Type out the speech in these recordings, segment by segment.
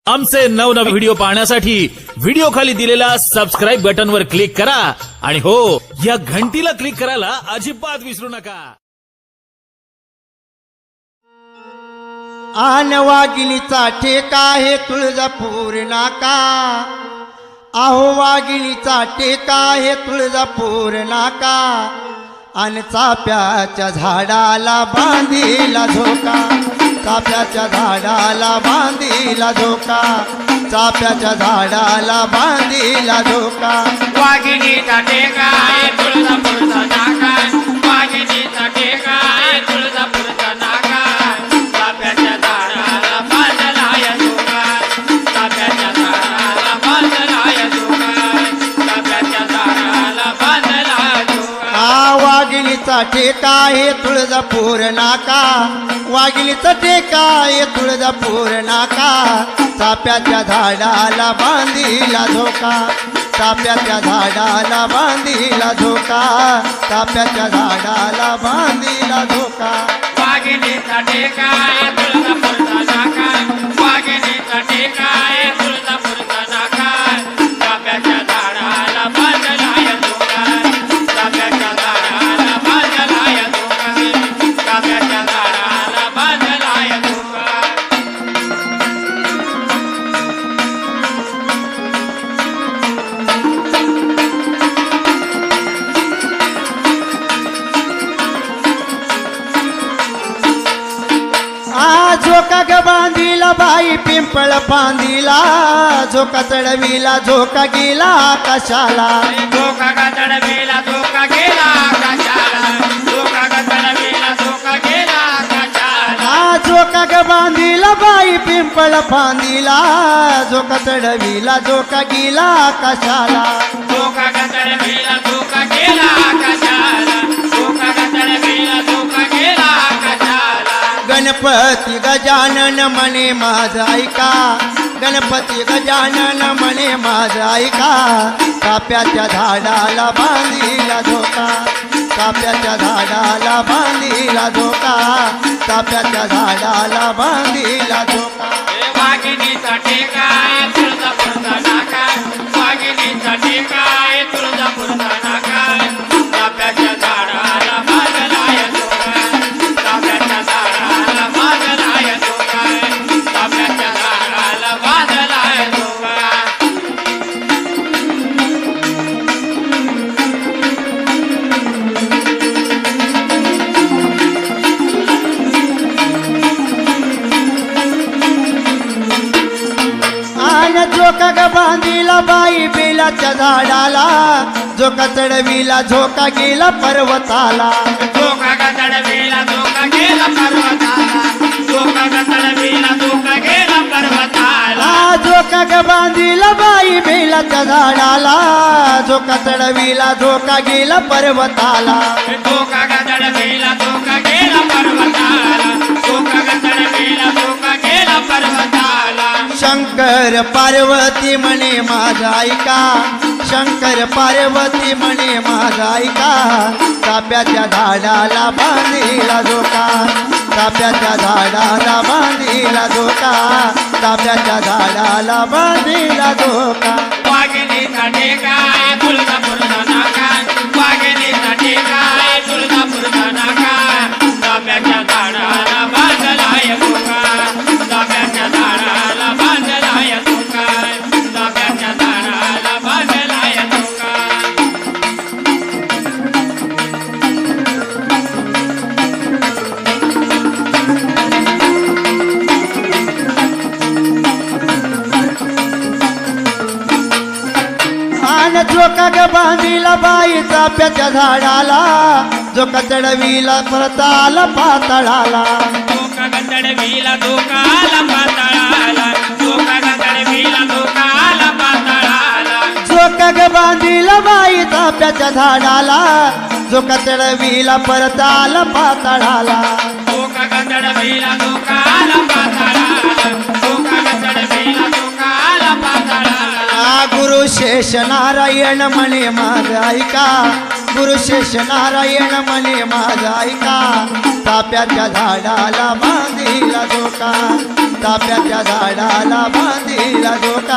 आमचे नवनवीन व्हिडिओ पाहण्यासाठी व्हिडिओ खाली दिलेल्या सबस्क्राईब बटनवर क्लिक करा आणि हो, या घंटीला क्लिक करायला अजिबात विसरू नका. आन वाघिणीचा ठेका हे तुळजापूर नाका. आहो वाघिणीचा टेका हे तुळजापूर नाका. आणि चाप्याच्या झाडाला बांधीला झोका. चाप्याच्या झाडाला बांधीला झोका. चाप्याच्या झाडाला बांधीला झोका. वाघिणीचा टेका आहे तुळजापूरचा नाका. वाघिणीचा टेका आहे तुळजापूरचा नाका. चाप्याच्या झाडाला बांधला या झोका. चाप्याच्या झाडाला बांधला या झोका. चाप्याच्या झाडाला बांधला झोका. वाघिणीचा ठेका हे तुळजापूर नाका. वाघिणीचा टेका हे तुळजापूर नाका. चाप्याच्या झाडाला बांधीला झोका. चाप्याच्या झाडाला बांधीला झोका. चाप्याच्या झाडाला बांधीला झोका. वाघिणीचा टेका आहे तुळजापूरचा नाका. वाघिणीचा टेका आहे तुळजापूरचा नाका. चाप्याच्या झाडाला बांधला या झोका. चाप्याच्या झाडाला बांधला या झोका. चाप्याच्या झाडाला बांधला या झोका. झोका ग बांधीला बाई पिंपळ बांधीला. झोका चढविला झोका गेला आकाशाला. झोका ग चढविला झोका गेला आकाशाला. झोका ग चढविला झोका गेला आकाशाला. झोका ग बांधीला बाई पिंपळ बांधीला. झोका चढविला झोका गेला आकाशाला. झोका ग चढविला झोका गेला आकाशाला. झोका ग चढविला झोका गेला आकाशाला. गणपती गजानन म्हणे माझ ऐका. गणपती गजानन म्हणे माझ ऐका. चाप्याच्या झाडाला बांधीला झोका. चाप्याच्या झाडाला बांधीला झोका. चाप्याच्या झाडाला बांधीला झोका. वाघिणीचा टेका आहे तुळजापूरचा नाका. वाघिणीचा टेका आहे तुळजापूरचा नाका. चाप्याच्या झाडाला बांधला या झोका. चाप्याच्या झाडाला बांधला या झोका. चाप्याच्या झाडाला बांधला या झोका. झोका ग बांधीला बाई बेलाच्या झाडाला. झोका चढविला झोका गेला पर्वताला. झोका ग चढविला झोका गेला पर्वताला. झोका ग चढविला झोका गेला पर्वताला. झोका ग बांधीला बाई बेलाच्या झाडाला. झोका चढविला झोका गेला पर्वताला. झोका ग चढविला झोका गेला पर्वताला. झोका ग चढविला झोका गेला पर्वताला. शंकर पार्वती म्हणे माझा ऐका. शंकर पार्वती म्हणे माझा ऐका. चाप्याच्या झाडाला बांधीला झोका. चाप्याच्या झाडाला बांधीला झोका. चाप्याच्या झाडाला बांधीला झोका. वाघिणीचा टेका आहे तुळजापूरचा नाका. वाघिणीचा टेका आहे तुळजापूरचा नाका. चाप्याच्या झाडाला बांधला या झोका. चाप्याच्या झाडाला बांधला या झोका. चाप्याच्या झाडाला बांधला या झोका. झोका ग बांधीला बाई चाप्याच्या झाडाला. झोका चढविला परताला पातळाला. झोका ग चढविला झोका आला पाताळाला. झोका ग चढविला झोका आला पाताळाला. झोका ग बांधीला बाई चाप्याच्या झाडाला. झोका चढविला परताला पातळाला. झोका ग चढविला झोका आला पाताळाला. झोका ग चढविला झोका आला पाताळाला. गुरु शेष नारायण म्हणे माझ ऐका. गुरु शेष नारायण म्हणे माझ ऐका. चाप्याच्या झाडाला बांधीला झोका. चाफ्याच्या झाडाला बांधिला झोका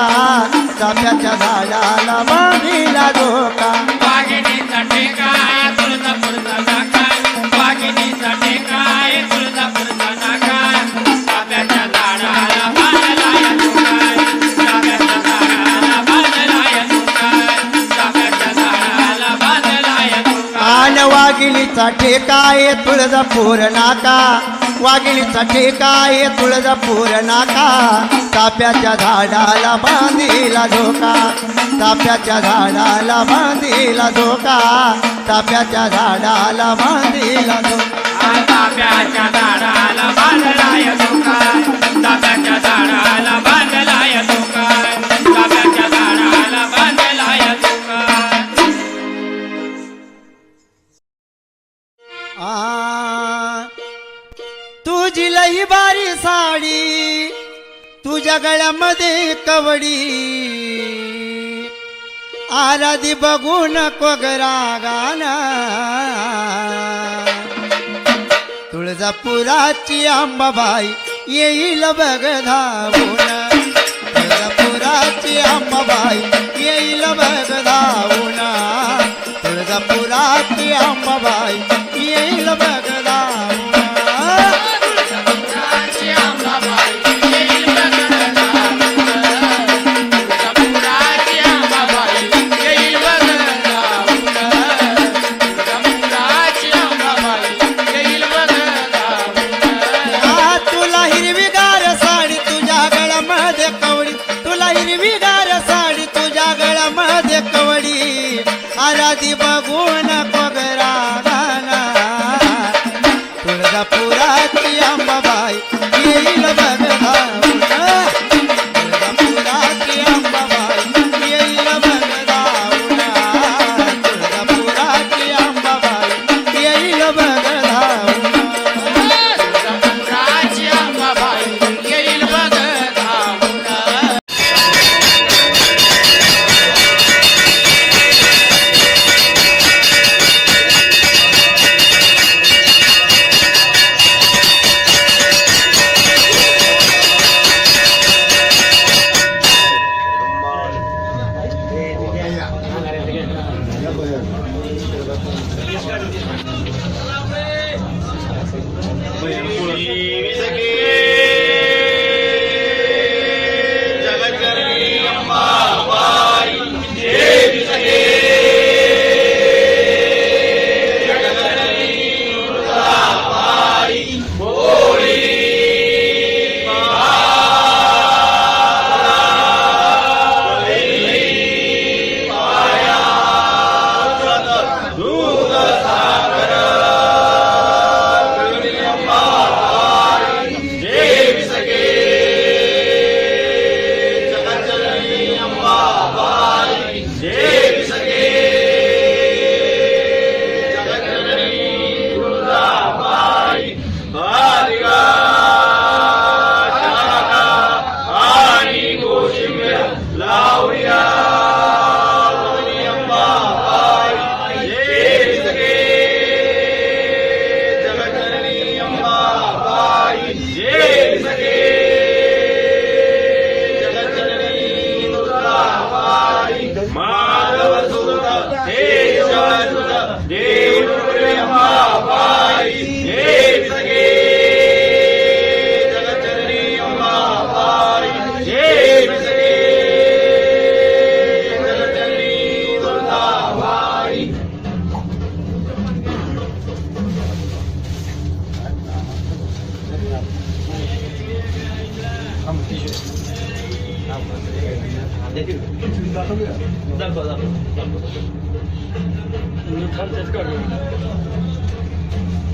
चाफ्याच्या झाडाला बांधिला झोका वाघिणीचा टेकाय तुळजापूरचा नाकाय वाघिणीचा टेकाय तुळजापूरचा नाकाय चाफ्याच्या झाडाला बांधला या झोकाय चाफ्याच्या झाडाला बांधला या झोकाय चाफ्याच्या झाडाला बांधला या झोकाय आन वाघिणीचा ठेकाय तुळजापूर नाका वाघिणीचा ठेकाय तुळजापूर नाका चाफ्याच्या झाडाला बांधिला झोका चाफ्याच्या झाडाला बांधिला झोका चाफ्याच्या झाडाला बांधिला झोका चाफ्याच्या झाडाला बांधला या झोकाय चाफ्याच्या झाडाला बांधला या झोकाय चाफ्याच्या झाडाला बांधला या झोकाय आ तुझी लई बारी साडी तुझ्या गळ्यामध्ये कवडी आराधी बघू नको गरागाना तुळजापुराची अंबाबाई येईल बघ धावून तुळजापुराची अंबाबाई येईल बघ धावून तुळजापुराची अंबाबाई येईल बघ धावून तुळजापुराची अंबाबाई येईल बघ धावून तुळजापुराची अंबाबाई येईल बघ धावून तुळजापुराची अंबाबाई येईल बघ धावून तुला हिरवीगार साडी तुझ्या गळ्यामध्ये कवडी तुला हिरवीगार साडी तुझ्या गळ्यामध्ये कवडी आराधी बघून कोगरा गाना तुळजापुराची अंबाबाई येईल बघ धावून तुळजापुराची अंबाबाई येईल बघ धावून तुळजापुराची अंबाबाई येईल बघ धावून तुळजापुराची अंबाबाई येईल बघ धावून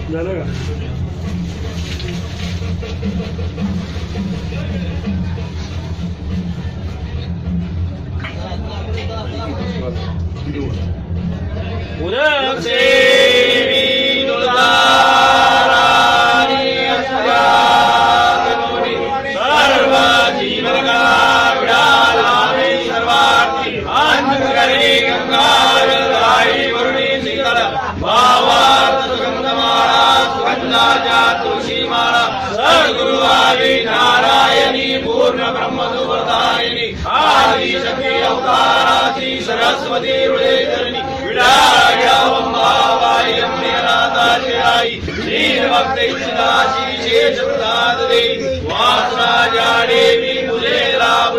झालं का? तुळशी माळा सद्गुरु आदी नारायण ओंकाराची सरस्वती हृदयधरणी विडा अंबाबाई अंबेनाथाची आई श्री भक्ती शेष प्रसाद देवी वासराजा देवी मुझे लाभ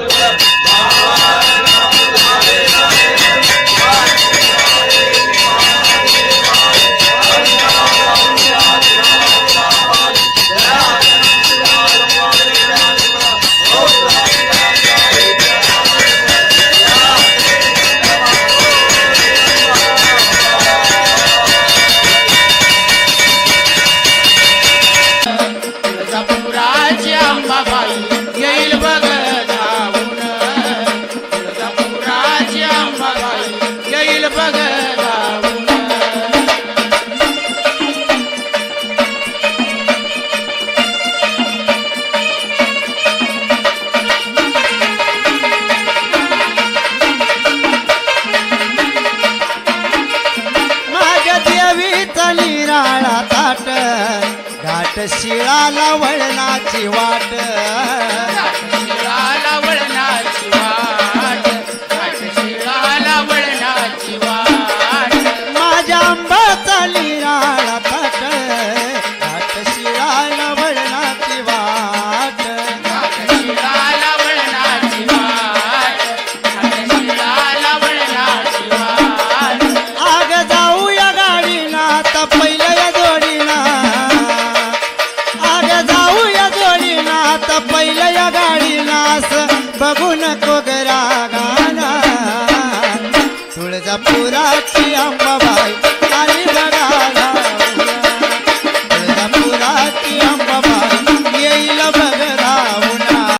तुळजापुराची अंबाबाई येईल बघ जाऊन तुळजापुराची अंबाबाई येईल बघ जाऊन माझ्या देवीचा निराळा ताट घाट शिळाला वळणाची वाट